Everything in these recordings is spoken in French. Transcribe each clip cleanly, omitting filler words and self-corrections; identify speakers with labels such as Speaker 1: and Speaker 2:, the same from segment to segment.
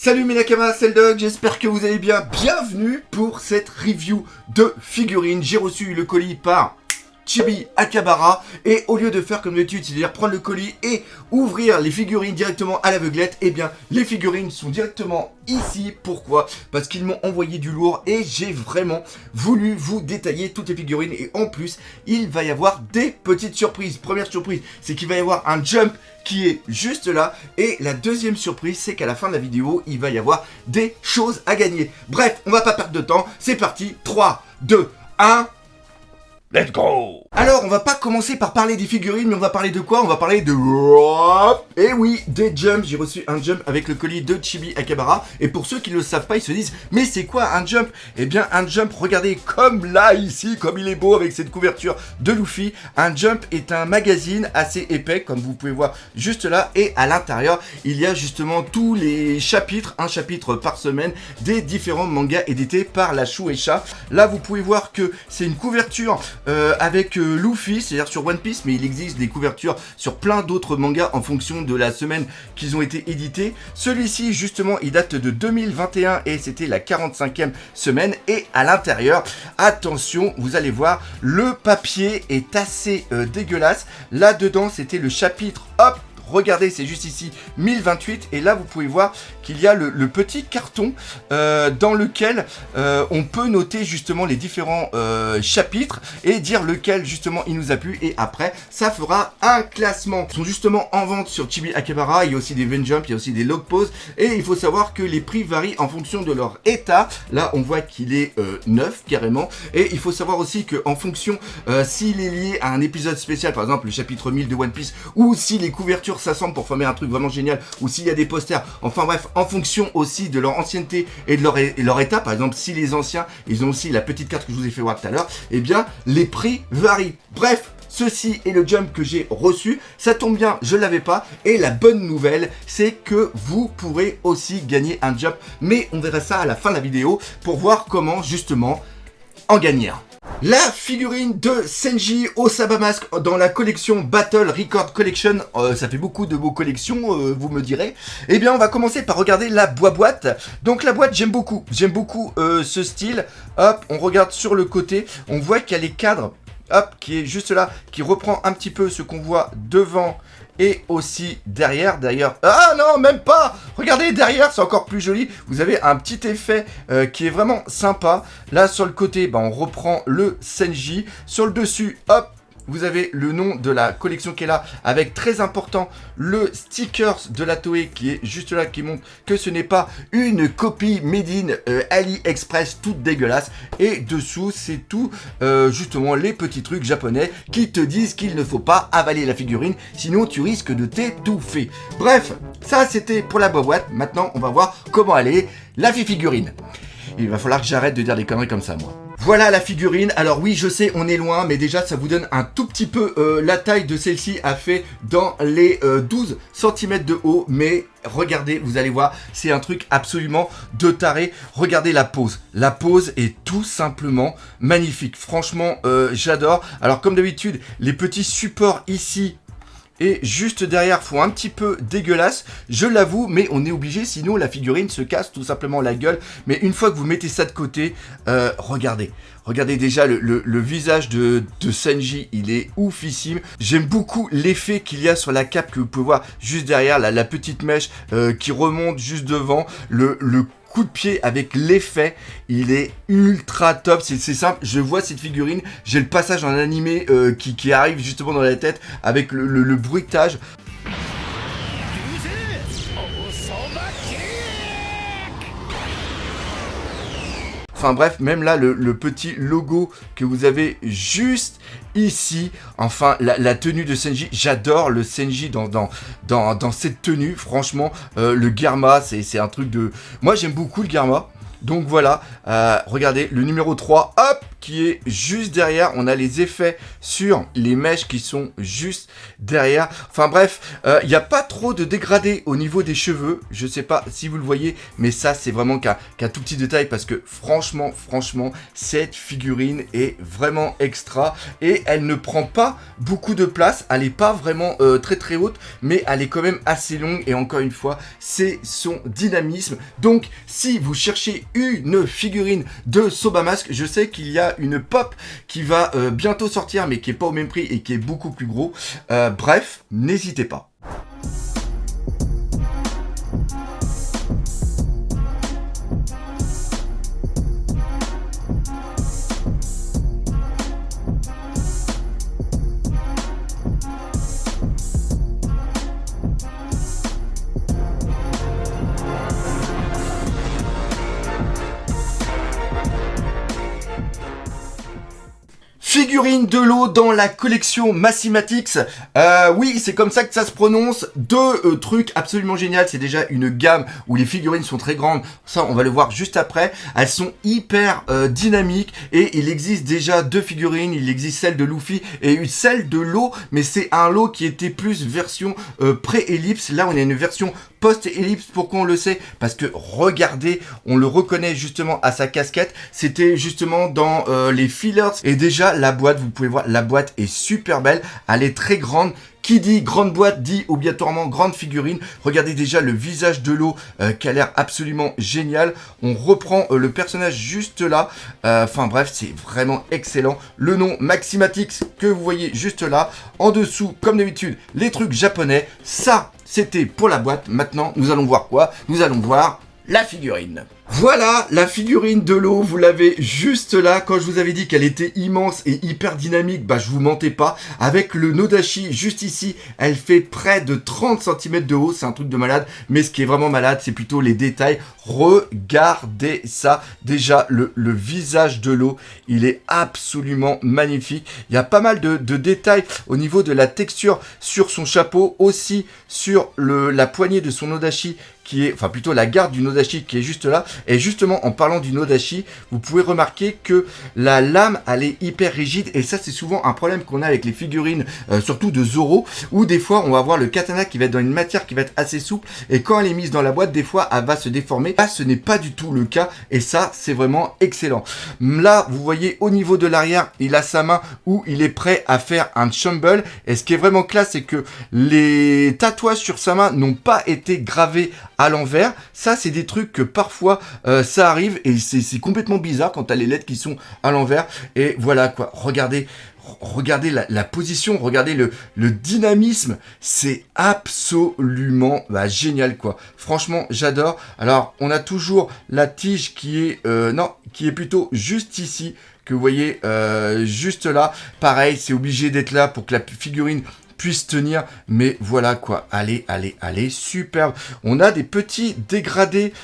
Speaker 1: Salut mes Nakamas, c'est le Dog, j'espère que vous allez bien. Bienvenue pour cette review de figurines. J'ai reçu le colis par Chibi Akabara et au lieu de faire comme d'habitude, c'est-à-dire prendre le colis et ouvrir les figurines directement à l'aveuglette, eh bien les figurines sont directement ici. Pourquoi? Parce qu'ils m'ont envoyé du lourd et j'ai vraiment voulu vous détailler toutes les figurines. Et en plus, il va y avoir des petites surprises. Première surprise, c'est qu'il va y avoir un jump qui est juste là. Et la deuxième surprise, c'est qu'à la fin de la vidéo, il va y avoir des choses à gagner. Bref, on va pas perdre de temps. C'est parti. 3, 2, 1... Let's go! Alors, on va pas commencer par parler des figurines, mais on va parler de quoi? On va parler de... Et oui, des jumps. J'ai reçu un jump avec le colis de Chibi Akabara. Et pour ceux qui ne le savent pas, ils se disent, mais c'est quoi un jump? Eh bien, un jump, regardez, comme là, ici, comme il est beau avec cette couverture de Luffy. Un jump est un magazine assez épais, comme vous pouvez voir juste là. Et à l'intérieur, il y a justement tous les chapitres, un chapitre par semaine, des différents mangas édités par la Shueisha. Là, vous pouvez voir que c'est une couverture... avec Luffy, c'est-à-dire sur One Piece, mais il existe des couvertures sur plein d'autres mangas en fonction de la semaine qu'ils ont été édités. Celui-ci, justement, il date de 2021 et c'était la 45e semaine. Et à l'intérieur, attention, vous allez voir, le papier est assez dégueulasse. Là-dedans, c'était le chapitre, hop, regardez, c'est juste ici, 1028. Et là, vous pouvez voir qu'il y a le petit carton dans lequel on peut noter justement les différents chapitres et dire lequel justement il nous a plu. Et après, ça fera un classement. Ils sont justement en vente sur Chibi Akabara. Il y a aussi des Venjump, il y a aussi des log poses. Et il faut savoir que les prix varient en fonction de leur état. Là, on voit qu'il est neuf carrément. Et il faut savoir aussi qu'en fonction s'il est lié à un épisode spécial, par exemple le chapitre 1000 de One Piece, ou si les couvertures s'assemblent pour former un truc vraiment génial, ou s'il y a des posters, enfin bref, en fonction aussi de leur ancienneté et de leur état, par exemple si les anciens, ils ont aussi la petite carte que je vous ai fait voir tout à l'heure, eh bien les prix varient. Bref, ceci est le jump que j'ai reçu, ça tombe bien, je ne l'avais pas, et la bonne nouvelle, c'est que vous pourrez aussi gagner un jump, mais on verra ça à la fin de la vidéo pour voir comment justement en gagner un. La figurine de Senji Osaba Mask dans la collection Battle Record Collection, ça fait beaucoup de beaux collections, vous me direz. Eh bien, on va commencer par regarder la boîte. Donc la boîte, j'aime beaucoup ce style. Hop, on regarde sur le côté, on voit qu'il y a les cadres, hop, qui est juste là, qui reprend un petit peu ce qu'on voit devant et aussi derrière. D'ailleurs, ah non, même pas. Regardez derrière, c'est encore plus joli. Vous avez un petit effet qui est vraiment sympa. Là sur le côté, on reprend le Senji. Sur le dessus, hop, vous avez le nom de la collection qui est là, avec très important le stickers de la Toei qui est juste là, qui montre que ce n'est pas une copie made in AliExpress toute dégueulasse. Et dessous, c'est tout justement les petits trucs japonais qui te disent qu'il ne faut pas avaler la figurine, sinon tu risques de t'étouffer. Bref, ça c'était pour la boîte. Maintenant, on va voir comment elle est, la figurine. Il va falloir que j'arrête de dire des conneries comme ça, moi. Voilà la figurine. Alors oui, je sais, on est loin, mais déjà, ça vous donne un tout petit peu la taille de celle-ci a fait dans les 12 cm de haut. Mais regardez, vous allez voir, c'est un truc absolument de taré. Regardez la pose. La pose est tout simplement magnifique. Franchement, j'adore. Alors comme d'habitude, les petits supports ici et juste derrière font un petit peu dégueulasse, je l'avoue, mais on est obligé, sinon la figurine se casse tout simplement la gueule. Mais une fois que vous mettez ça de côté, regardez déjà le visage de Senji, il est oufissime. J'aime beaucoup l'effet qu'il y a sur la cape que vous pouvez voir juste derrière, la petite mèche qui remonte juste devant, le coup de pied avec l'effet, il est ultra top. C'est simple, je vois cette figurine, j'ai le passage en animé qui arrive justement dans la tête avec le bruitage. Enfin bref, même là, le petit logo que vous avez juste ici. Enfin, la tenue de Senji, j'adore le Senji dans cette tenue. Franchement, le Germa, c'est un truc de... Moi, j'aime beaucoup le Germa. Donc voilà, regardez, le numéro 3, hop, qui est juste derrière. On a les effets sur les mèches qui sont juste derrière. Enfin bref, il n'y a pas trop de dégradé au niveau des cheveux. Je sais pas si vous le voyez, mais ça c'est vraiment qu'un tout petit détail parce que franchement, cette figurine est vraiment extra et elle ne prend pas beaucoup de place. Elle n'est pas vraiment très haute, mais elle est quand même assez longue et encore une fois, c'est son dynamisme. Donc, si vous cherchez une figurine de Sobamask, je sais qu'il y a une pop qui va bientôt sortir, mais qui est pas au même prix et qui est beaucoup plus gros. Bref, n'hésitez pas. Figurine de l'eau dans la collection Massimatix. Oui, c'est comme ça que ça se prononce. Deux trucs absolument géniaux. C'est déjà une gamme où les figurines sont très grandes. Ça, on va le voir juste après. Elles sont hyper dynamiques et il existe déjà deux figurines. Il existe celle de Luffy et celle de l'eau, mais c'est un lot qui était plus version pré-ellipse. Là, on a une version post-ellipse. Pourquoi on le sait? Parce que regardez, on le reconnaît justement à sa casquette. C'était justement dans les fillers. Et déjà, la boîte, vous pouvez voir, la boîte est super belle. Elle est très grande. Qui dit grande boîte dit obligatoirement grande figurine. Regardez déjà le visage de l'eau qui a l'air absolument génial. On reprend le personnage juste là. Enfin bref, c'est vraiment excellent. Le nom Maximatix que vous voyez juste là. En dessous, comme d'habitude, les trucs japonais. Ça, c'était pour la boîte. Maintenant, nous allons voir quoi? Nous allons voir la figurine. Voilà, la figurine de l'eau, vous l'avez juste là. Quand je vous avais dit qu'elle était immense et hyper dynamique, bah je vous mentais pas. Avec le Nodashi juste ici, elle fait près de 30 cm de haut, c'est un truc de malade. Mais ce qui est vraiment malade, c'est plutôt les détails. Regardez ça. Déjà, le visage de l'eau, il est absolument magnifique. Il y a pas mal de détails au niveau de la texture sur son chapeau, aussi sur la poignée de son Nodashi, qui est, enfin plutôt la garde du Nodashi qui est juste là. Et justement, en parlant du Nodashi, vous pouvez remarquer que la lame, elle est hyper rigide. Et ça, c'est souvent un problème qu'on a avec les figurines, surtout de Zoro, où des fois, on va avoir le katana qui va être dans une matière qui va être assez souple. Et quand elle est mise dans la boîte, des fois, elle va se déformer. Là, ce n'est pas du tout le cas. Et ça, c'est vraiment excellent. Là, vous voyez, au niveau de l'arrière, il a sa main où il est prêt à faire un Chumble. Et ce qui est vraiment classe, c'est que les tatouages sur sa main n'ont pas été gravés à l'envers. Ça, c'est des trucs que parfois ça arrive et c'est complètement bizarre quand t'as les lettres qui sont à l'envers. Et voilà quoi, regardez la position, regardez le dynamisme, c'est absolument génial quoi. Franchement, j'adore. Alors, on a toujours la tige qui est qui est plutôt juste ici, que vous voyez juste là. Pareil, c'est obligé d'être là pour que la figurine puisse tenir, mais voilà quoi, allez, superbe. On a des petits dégradés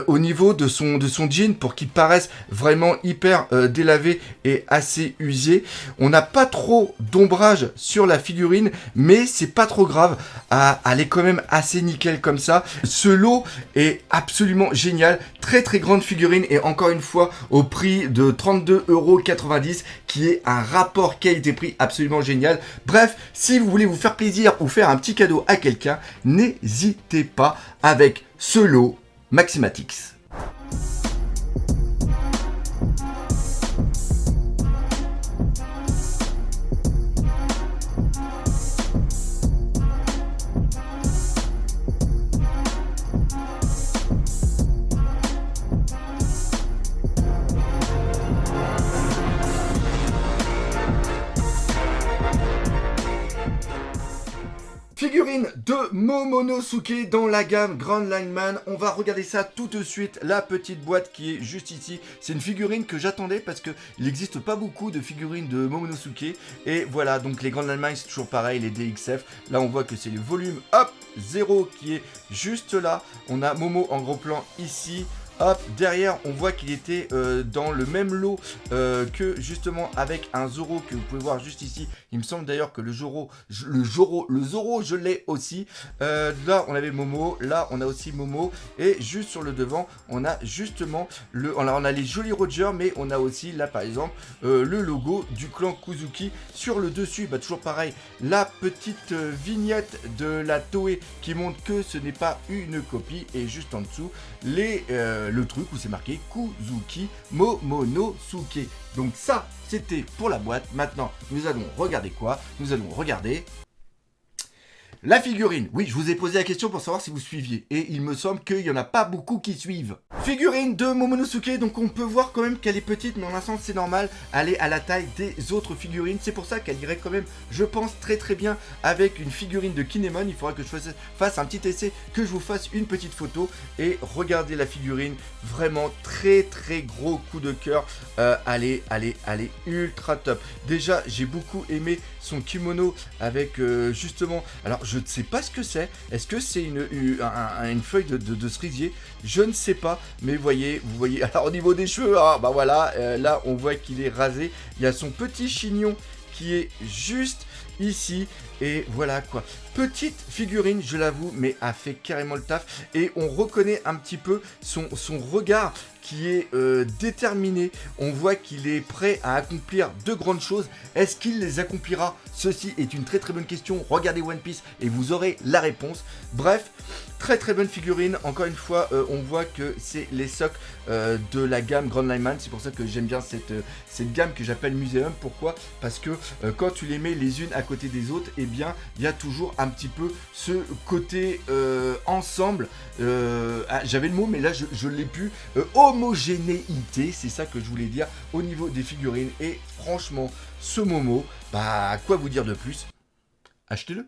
Speaker 1: au niveau de son jean pour qu'il paraisse vraiment hyper délavé et assez usé. On n'a pas trop d'ombrage sur la figurine, mais c'est pas trop grave. Elle est quand même assez nickel comme ça. Ce lot est absolument génial. Très grande figurine et encore une fois au prix de 32,90 € qui est un rapport qualité-prix absolument génial. Bref, si vous voulez vous faire plaisir ou faire un petit cadeau à quelqu'un, n'hésitez pas avec ce lot Maximatix. Figurine de Momonosuke dans la gamme Grand Line Man. On va regarder ça tout de suite. La petite boîte qui est juste ici. C'est une figurine que j'attendais parce qu'il n'existe pas beaucoup de figurines de Momonosuke. Et voilà, donc les Grand Line Man, c'est toujours pareil, les DXF. Là, on voit que c'est le volume 0 qui est juste là. On a Momo en gros plan ici. Hop, derrière, on voit qu'il était dans le même lot que justement avec un Zoro que vous pouvez voir juste ici. Il me semble d'ailleurs que le Zoro, je l'ai aussi. Là, on avait Momo, là, on a aussi Momo. Et juste sur le devant, on a justement on a les Jolly Roger, mais on a aussi là, par exemple, le logo du clan Kuzuki. Sur le dessus, bah, toujours pareil, la petite vignette de la Toei qui montre que ce n'est pas une copie. Et juste en dessous, le truc où c'est marqué Kuzuki Momonosuke. Donc ça, c'était pour la boîte. Maintenant, nous allons regarder quoi? Nous allons regarder la figurine. Oui, je vous ai posé la question pour savoir si vous suiviez. Et il me semble qu'il n'y en a pas beaucoup qui suivent. Figurine de Momonosuke. Donc on peut voir quand même qu'elle est petite, mais en un sens c'est normal. Elle est à la taille des autres figurines. C'est pour ça qu'elle irait quand même, je pense, très très bien avec une figurine de Kinemon. Il faudra que je fasse un petit essai, que je vous fasse une petite photo. Et regardez la figurine. Vraiment très très gros coup de cœur. Elle est ultra top. Déjà, j'ai beaucoup aimé son kimono avec justement... Alors, je ne sais pas ce que c'est. Est-ce que c'est une feuille de cerisier? Je ne sais pas. Mais vous voyez. Alors, au niveau des cheveux, hein, bah voilà. Là, on voit qu'il est rasé. Il y a son petit chignon qui est juste ici. Et voilà quoi. Petite figurine, je l'avoue, mais a fait carrément le taf. Et on reconnaît un petit peu son regard qui est déterminé. On voit qu'il est prêt à accomplir de grandes choses. Est-ce qu'il les accomplira? Ceci est une très très bonne question. Regardez One Piece et vous aurez la réponse. Bref, très très bonne figurine. Encore une fois, on voit que c'est les socles de la gamme Grand Line Man. C'est pour ça que j'aime bien cette gamme que j'appelle Muséum. Pourquoi? Parce que quand tu les mets les unes à côté des autres, eh bien, il y a toujours un petit peu ce côté ensemble. J'avais le mot, mais là, je l'ai plus. Homogénéité, c'est ça que je voulais dire au niveau des figurines. Et franchement, ce Momo, bah, quoi vous dire de plus? Achetez-le.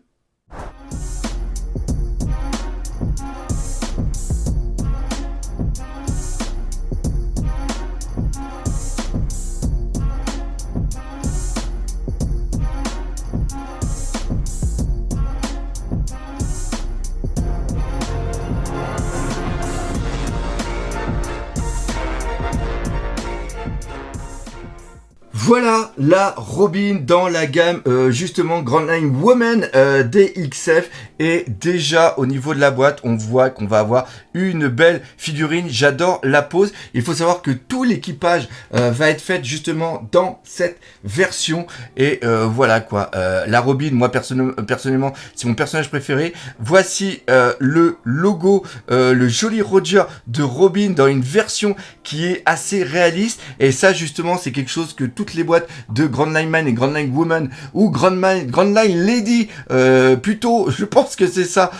Speaker 1: Voilà la Robin dans la gamme justement Grand Line Woman DXF. Et déjà au niveau de la boîte, on voit qu'on va avoir une belle figurine. J'adore la pose. Il faut savoir que tout l'équipage va être fait justement dans cette version. Et voilà quoi. La Robin, moi personnellement, c'est mon personnage préféré. Voici le logo, le Jolly Roger de Robin dans une version qui est assez réaliste. Et ça justement, c'est quelque chose que toutes les boîtes de Grand Line Man et Grand Line Woman ou Grand Line Lady plutôt, je pense que c'est ça,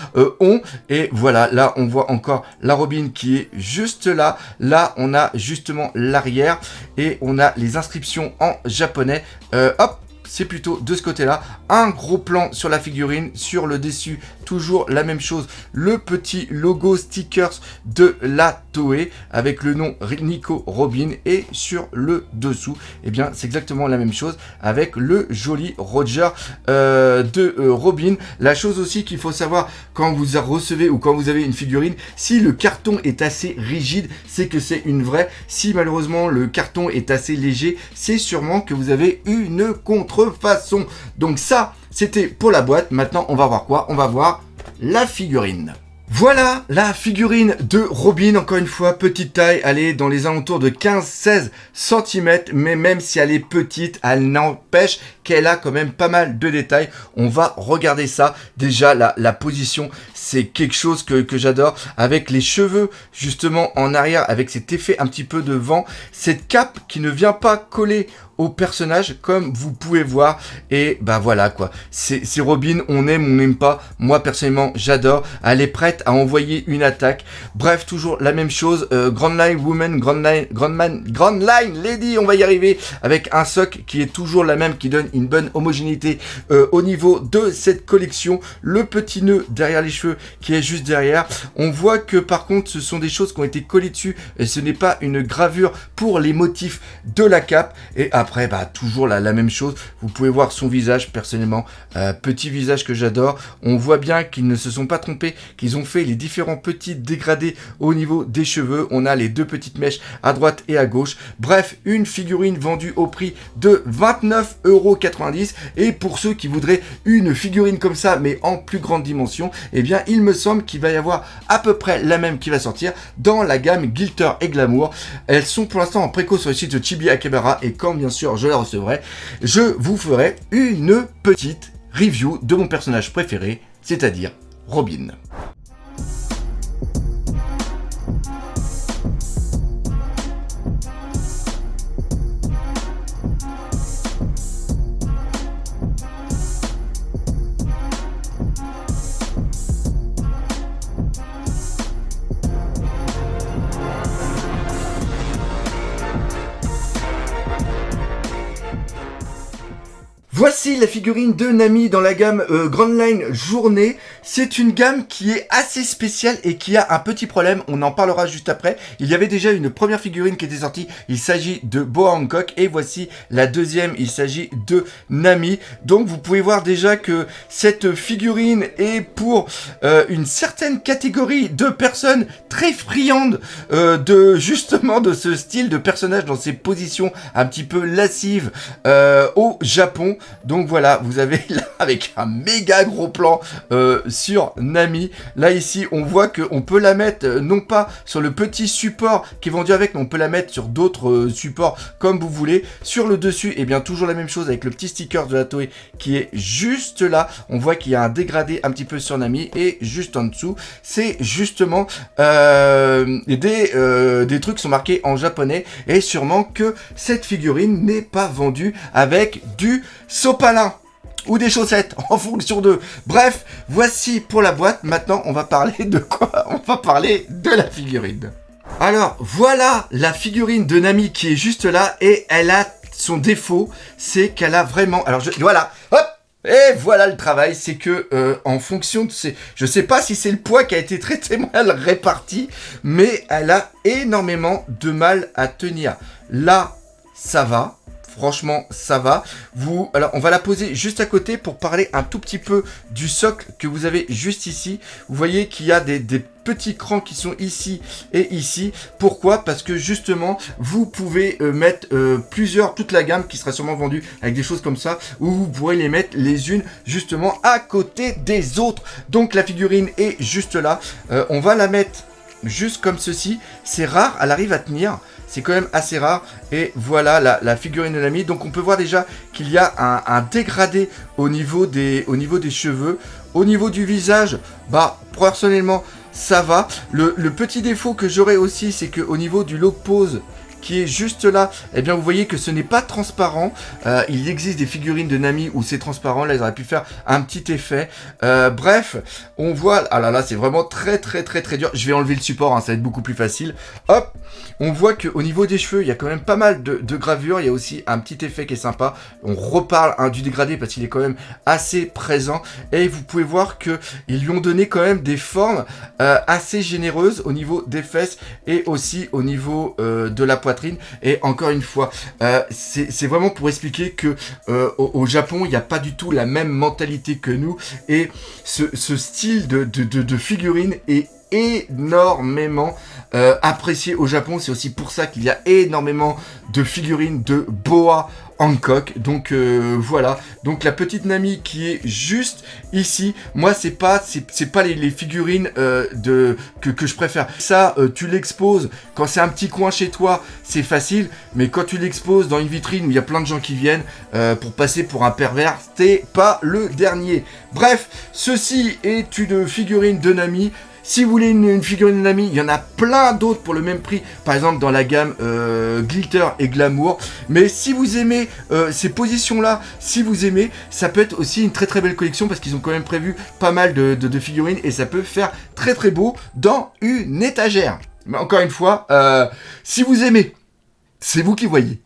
Speaker 1: ont. Et voilà, là on voit encore la Robin qui est juste là. Là on a justement l'arrière et on a les inscriptions en japonais. Hop, c'est plutôt de ce côté-là. Un gros plan sur la figurine, sur le dessus, toujours la même chose. Le petit logo stickers de la Toei avec le nom Nico Robin. Et sur le dessous, eh bien, c'est exactement la même chose avec le Jolly Roger de Robin. La chose aussi qu'il faut savoir quand vous recevez ou quand vous avez une figurine, si le carton est assez rigide, c'est que c'est une vraie. Si malheureusement le carton est assez léger, c'est sûrement que vous avez une contrefaçon. Donc ça, c'était pour la boîte. Maintenant, on va voir quoi? On va voir la figurine. Voilà la figurine de Robin, encore une fois, petite taille, elle est dans les alentours de 15-16 cm, mais même si elle est petite, elle n'empêche qu'elle a quand même pas mal de détails. On va regarder ça. Déjà, la position, c'est quelque chose que j'adore, avec les cheveux justement en arrière, avec cet effet un petit peu de vent, cette cape qui ne vient pas coller au personnage comme vous pouvez voir. Et bah voilà quoi, c'est Robin, on aime, on n'aime pas. Moi personnellement j'adore, elle est prête à envoyer une attaque. Bref, toujours la même chose, Grand Line Woman, Grand Line Lady, on va y arriver, avec un socle qui est toujours la même, qui donne une bonne homogénéité au niveau de cette collection. Le petit nœud derrière les cheveux qui est juste derrière. On voit que par contre ce sont des choses qui ont été collées dessus et ce n'est pas une gravure pour les motifs de la cape. Et après, bah, toujours la même chose. Vous pouvez voir son visage, personnellement. Petit visage que j'adore. On voit bien qu'ils ne se sont pas trompés, qu'ils ont fait les différents petits dégradés au niveau des cheveux. On a les deux petites mèches à droite et à gauche. Bref, une figurine vendue au prix de 29,90 €. Et pour ceux qui voudraient une figurine comme ça, mais en plus grande dimension, eh bien, il me semble qu'il va y avoir à peu près la même qui va sortir dans la gamme Glitter et Glamour. Elles sont pour l'instant en préco sur le site de Chibi Akebara, et quand bien sûr je la recevrai, je vous ferai une petite review de mon personnage préféré, c'est-à-dire Robin. Voici la figurine de Nami dans la gamme Grand Line Journée. C'est une gamme qui est assez spéciale et qui a un petit problème, on en parlera juste après. Il y avait déjà une première figurine qui était sortie, il s'agit de Boa Hancock, et voici la deuxième, il s'agit de Nami. Donc vous pouvez voir déjà que cette figurine est pour une certaine catégorie de personnes très friandes justement de ce style de personnage dans ces positions un petit peu lascives au Japon. Donc voilà, vous avez là avec un méga gros plan sur Nami. Là ici, on voit qu'on peut la mettre non pas sur le petit support qui est vendu avec, mais on peut la mettre sur d'autres supports comme vous voulez. Sur le dessus, et bien toujours la même chose avec le petit sticker de la Toei qui est juste là. On voit qu'il y a un dégradé un petit peu sur Nami, et juste en dessous, c'est justement des trucs qui sont marqués en japonais, et sûrement que cette figurine n'est pas vendue avec du sopalin ou des chaussettes, en fonction de... Bref, voici pour la boîte. Maintenant, on va parler de quoi? On va parler de la figurine. Alors, voilà la figurine de Nami qui est juste là, et elle a son défaut, c'est qu'elle a vraiment... Alors, voilà, hop. Et voilà le travail, c'est que en fonction de ces... Je sais pas si c'est le poids qui a été très mal réparti, mais elle a énormément de mal à tenir. Là, ça va. Franchement, ça va. Alors, on va la poser juste à côté pour parler un tout petit peu du socle que vous avez juste ici. Vous voyez qu'il y a des petits crans qui sont ici et ici. Pourquoi? Parce que justement, vous pouvez mettre toute la gamme qui sera sûrement vendue avec des choses comme ça, où vous pourrez les mettre les unes justement à côté des autres. Donc, la figurine est juste là. On va la mettre juste comme ceci. C'est rare, elle arrive à tenir. C'est quand même assez rare. Et voilà la figurine de Nami. Donc on peut voir déjà qu'il y a un dégradé au niveau des cheveux. Au niveau du visage, bah personnellement ça va. Le petit défaut que j'aurais aussi, c'est qu'au niveau du look pose qui est juste là, eh bien vous voyez que ce n'est pas transparent. Il existe des figurines de Nami où c'est transparent. Là ils auraient pu faire un petit effet. Bref, on voit, ah là là, c'est vraiment très dur. Je vais enlever le support, hein, ça va être beaucoup plus facile. Hop, on voit qu'au niveau des cheveux, il y a quand même pas mal de gravures. Il y a aussi un petit effet qui est sympa. On reparle du dégradé parce qu'il est quand même assez présent. Et vous pouvez voir qu'ils lui ont donné quand même des formes assez généreuses au niveau des fesses et aussi au niveau de la poitrine. Et encore une fois, c'est vraiment pour expliquer que au Japon, il n'y a pas du tout la même mentalité que nous. Et ce style de figurine est énormément apprécié au Japon. C'est aussi pour ça qu'il y a énormément de figurines de Boa Hancock. Donc voilà. Donc la petite Nami qui est juste ici. Moi c'est pas les figurines que je préfère. Ça tu l'exposes quand c'est un petit coin chez toi, c'est facile. Mais quand tu l'exposes dans une vitrine où il y a plein de gens qui viennent pour passer pour un pervers, c'est pas le dernier. Bref, ceci est une figurine de Nami. Si vous voulez une figurine de Nami, il y en a plein d'autres pour le même prix. Par exemple, dans la gamme Glitter et Glamour. Mais si vous aimez ces positions-là, si vous aimez, ça peut être aussi une très belle collection parce qu'ils ont quand même prévu pas mal de figurines et ça peut faire très beau dans une étagère. Mais encore une fois, si vous aimez, c'est vous qui voyez.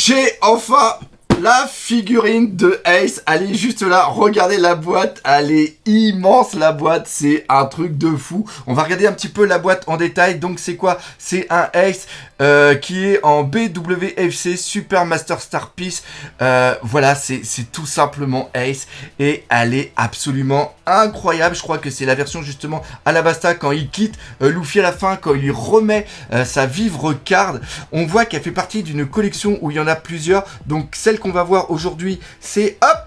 Speaker 1: J'ai enfin la figurine de Ace, elle est juste là, regardez la boîte, elle est immense la boîte, c'est un truc de fou. On va regarder un petit peu la boîte en détail, donc c'est quoi? C'est un Ace qui est en BWFC Super Master Star Piece, voilà, c'est tout simplement Ace, et elle est absolument incroyable. Je crois que c'est la version justement Alabasta quand il quitte Luffy à la fin, quand il lui remet sa vivre card. On voit qu'elle fait partie d'une collection où il y en a plusieurs, donc celle qu'on va voir aujourd'hui, c'est hop,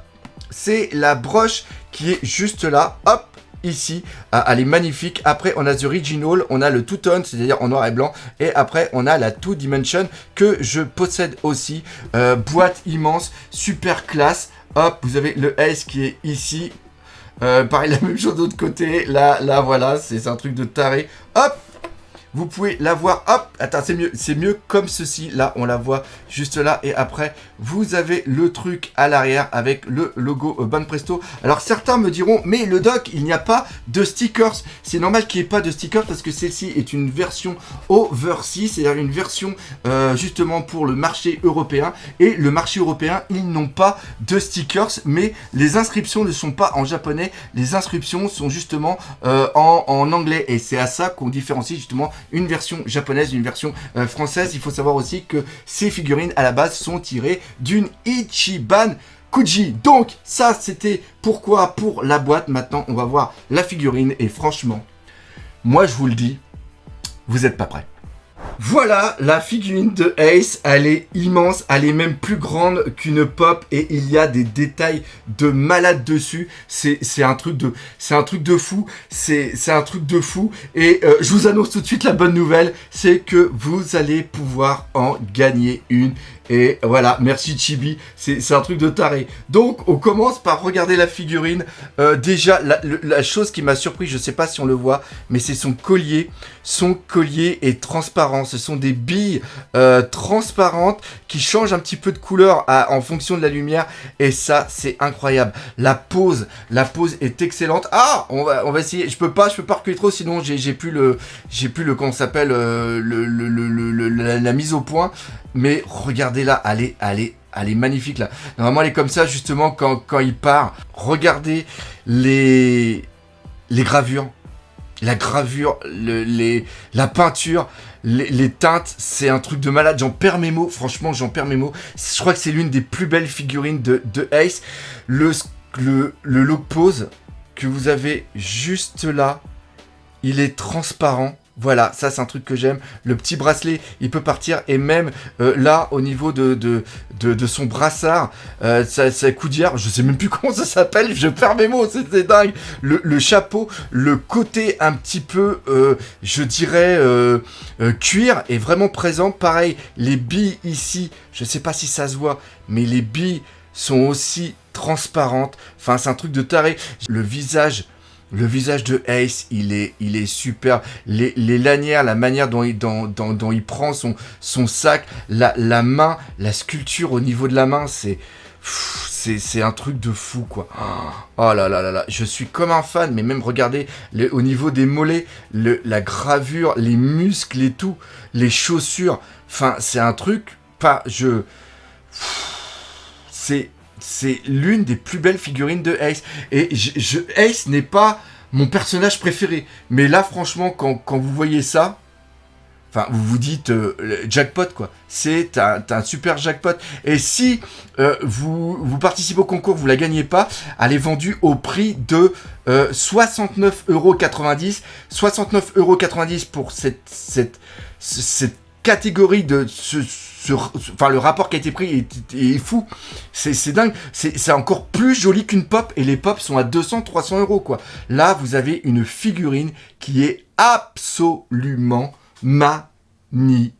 Speaker 1: c'est la broche qui est juste là, hop, ici, elle est magnifique. Après on a The Original, on a le Two Tone, c'est-à-dire en noir et blanc, et après on a la Two Dimension que je possède aussi, boîte immense, super classe. Hop, vous avez le Ace qui est ici, pareil la même chose de l'autre côté, là voilà, c'est un truc de taré. Hop, vous pouvez la voir, hop, attends, c'est mieux comme ceci, là, on la voit juste là, et après, vous avez le truc à l'arrière avec le logo Banpresto. Alors, certains me diront, mais le doc, il n'y a pas de stickers. C'est normal qu'il n'y ait pas de stickers, parce que celle-ci est une version overseas, c'est-à-dire une version, justement, pour le marché européen, et le marché européen, ils n'ont pas de stickers, mais les inscriptions ne sont pas en japonais, les inscriptions sont justement en anglais, et c'est à ça qu'on différencie, justement, une version japonaise, une version française. Il faut savoir aussi que ces figurines à la base sont tirées d'une Ichiban Kuji. Donc ça c'était pourquoi pour la boîte. Maintenant on va voir la figurine et franchement, moi je vous le dis, vous n'êtes pas prêts. Voilà la figurine de Ace, elle est immense, elle est même plus grande qu'une pop et il y a des détails de malade dessus. C'est un truc de fou, c'est un truc de fou et je vous annonce tout de suite la bonne nouvelle, c'est que vous allez pouvoir en gagner une. Et voilà, merci Chibi, c'est un truc de taré. Donc, on commence par regarder la figurine. Déjà, la chose qui m'a surpris, je ne sais pas si on le voit, mais c'est son collier. Son collier est transparent. Ce sont des billes transparentes qui changent un petit peu de couleur en fonction de la lumière. Et ça, c'est incroyable. La pose est excellente. Ah, on va essayer. Je peux pas reculer trop, sinon j'ai plus le comment ça s'appelle, la mise au point. Mais regardez là, elle est magnifique là. Normalement elle est comme ça justement quand il part. Regardez les gravures. La gravure, la peinture, les teintes, c'est un truc de malade. J'en perds mes mots, franchement j'en perds mes mots. Je crois que c'est l'une des plus belles figurines de Ace. Le look pose que vous avez juste là, il est transparent. Voilà, ça c'est un truc que j'aime. Le petit bracelet, il peut partir. Et même là, au niveau de son brassard, sa coudière, je sais même plus comment ça s'appelle, je perds mes mots, c'est dingue. Le chapeau, le côté un petit peu, je dirais, cuir est vraiment présent. Pareil, les billes ici, je sais pas si ça se voit, mais les billes sont aussi transparentes. Enfin, c'est un truc de taré. Le visage de Ace, il est super. Les lanières, la manière dont il prend son sac, la main, la sculpture au niveau de la main, c'est un truc de fou, quoi. Oh là là là là, je suis comme un fan, mais même regardez, au niveau des mollets, la gravure, les muscles et tout, les chaussures, enfin, c'est un truc, c'est l'une des plus belles figurines de Ace. Et Ace n'est pas mon personnage préféré. Mais là, franchement, quand vous voyez ça, enfin, vous vous dites jackpot, quoi. C'est un super jackpot. Et si vous participez au concours, vous la gagnez pas, elle est vendue au prix de 69,90 €. 69,90 € pour cette catégorie de enfin, le rapport qui a été pris est fou. C'est dingue. C'est encore plus joli qu'une pop. Et les pops sont à 200-300 €, quoi. Là, vous avez une figurine qui est absolument magnifique.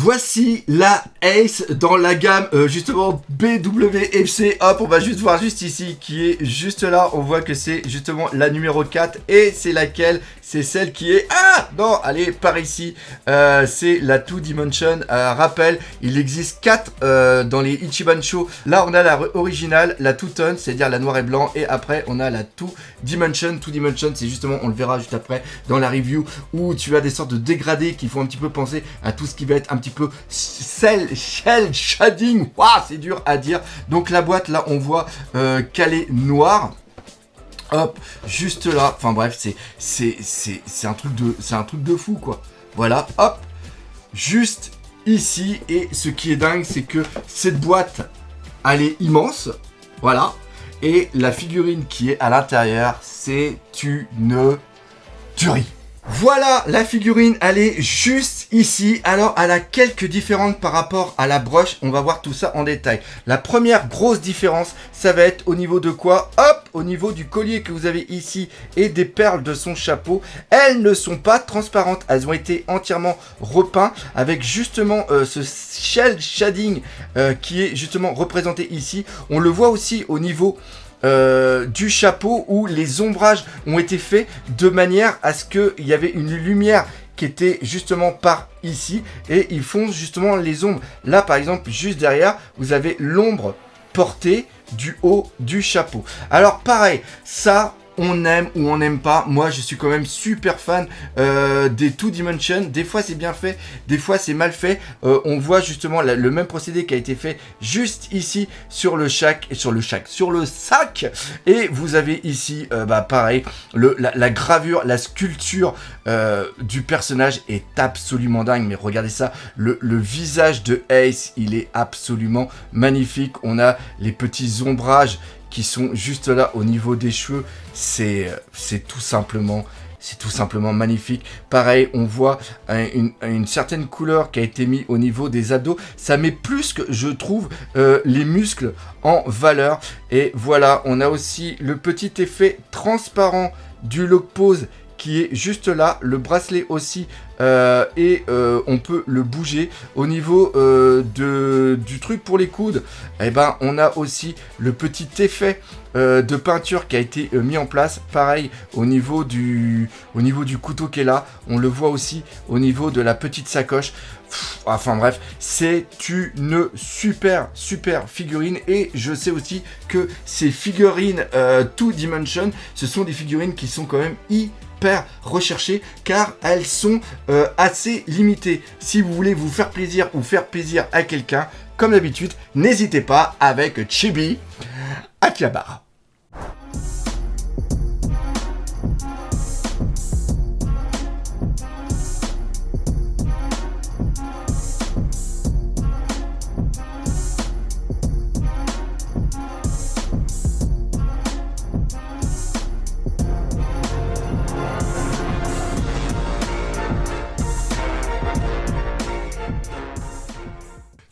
Speaker 1: Voici la Ace dans la gamme justement BWFC. Hop, on va juste voir juste ici qui est juste là. On voit que c'est justement la numéro 4 et c'est laquelle? C'est celle qui est... Ah non, allez, par ici. C'est la 2 Dimension. Rappel, il existe 4 dans les Ichiban Show. Là, on a la originale, la 2-tone, c'est-à-dire la noir et blanc. Et après, on a la 2 Dimension. 2 Dimension, c'est justement, on le verra juste après dans la review, où tu as des sortes de dégradés qui font un petit peu penser à tout ce qui va être un petit peu shell shading. Waouh, c'est dur à dire. Donc la boîte, là, on voit qu'elle est noire. Hop, juste là. Enfin bref, c'est un truc de fou, quoi. Voilà, hop, juste ici. Et ce qui est dingue, c'est que cette boîte, elle est immense. Voilà. Et la figurine qui est à l'intérieur, c'est une tuerie. Voilà, la figurine, elle est juste ici. Alors, elle a quelques différences par rapport à la broche. On va voir tout ça en détail. La première grosse différence, ça va être au niveau de quoi? Hop, au niveau du collier que vous avez ici et des perles de son chapeau. Elles ne sont pas transparentes. Elles ont été entièrement repeintes avec justement ce shell shading qui est justement représenté ici. On le voit aussi au niveau... du chapeau où les ombrages ont été faits de manière à ce qu'il y avait une lumière qui était justement par ici et ils font justement les ombres. Là par exemple juste derrière vous avez l'ombre portée du haut du chapeau. Alors pareil, ça on aime ou on n'aime pas. Moi je suis quand même super fan des 2 Dimension. Des fois c'est bien fait, des fois c'est mal fait. On voit justement le même procédé qui a été fait juste ici sur le sac. Et vous avez ici pareil la gravure, la sculpture du personnage est absolument dingue. Mais regardez ça, le visage de Ace, il est absolument magnifique. On a les petits ombrages qui sont juste là au niveau des cheveux, c'est tout simplement magnifique. Pareil, on voit une certaine couleur qui a été mise au niveau des abdos. Ça met plus que, je trouve, les muscles en valeur. Et voilà, on a aussi le petit effet transparent du lock pose qui est juste là, le bracelet aussi, et on peut le bouger. Au niveau du truc pour les coudes, eh ben, on a aussi le petit effet de peinture qui a été mis en place. Pareil, au niveau du couteau qui est là, on le voit aussi au niveau de la petite sacoche. Enfin bref, c'est une super figurine. Et je sais aussi que ces figurines 2 Dimension, ce sont des figurines qui sont quand même hyper recherchées car elles sont assez limitées. Si vous voulez vous faire plaisir ou faire plaisir à quelqu'un, comme d'habitude, n'hésitez pas avec Chibi Akihabara.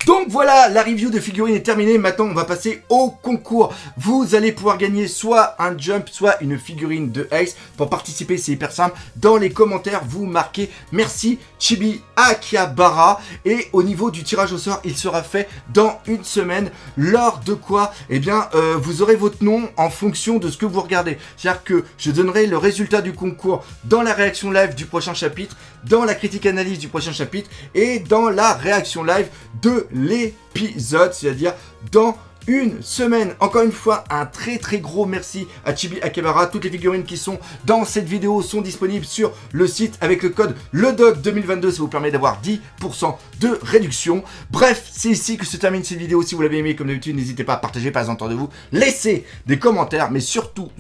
Speaker 1: Donc voilà, la review de figurines est terminée. Maintenant, on va passer au concours. Vous allez pouvoir gagner soit un jump, soit une figurine de Ace. Pour participer, c'est hyper simple. Dans les commentaires, vous marquez merci Chibi Akihabara. Et au niveau du tirage au sort, il sera fait dans une semaine. Lors de quoi, eh bien, vous aurez votre nom en fonction de ce que vous regardez. C'est-à-dire que je donnerai le résultat du concours dans la réaction live du prochain chapitre, dans la critique analyse du prochain chapitre et dans la réaction live de l'épisode, c'est-à-dire dans une semaine. Encore une fois, un très gros merci à Chibi Akihabara. Toutes les figurines qui sont dans cette vidéo sont disponibles sur le site avec le code LEDOG2022. Ça vous permet d'avoir 10% de réduction. Bref, c'est ici que se termine cette vidéo. Si vous l'avez aimé, comme d'habitude, n'hésitez pas à partager, pas autour de vous. Laissez des commentaires, mais surtout,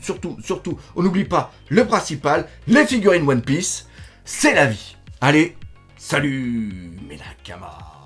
Speaker 1: on n'oublie pas le principal, les figurines One Piece, c'est la vie. Allez, salut mes Nakamas.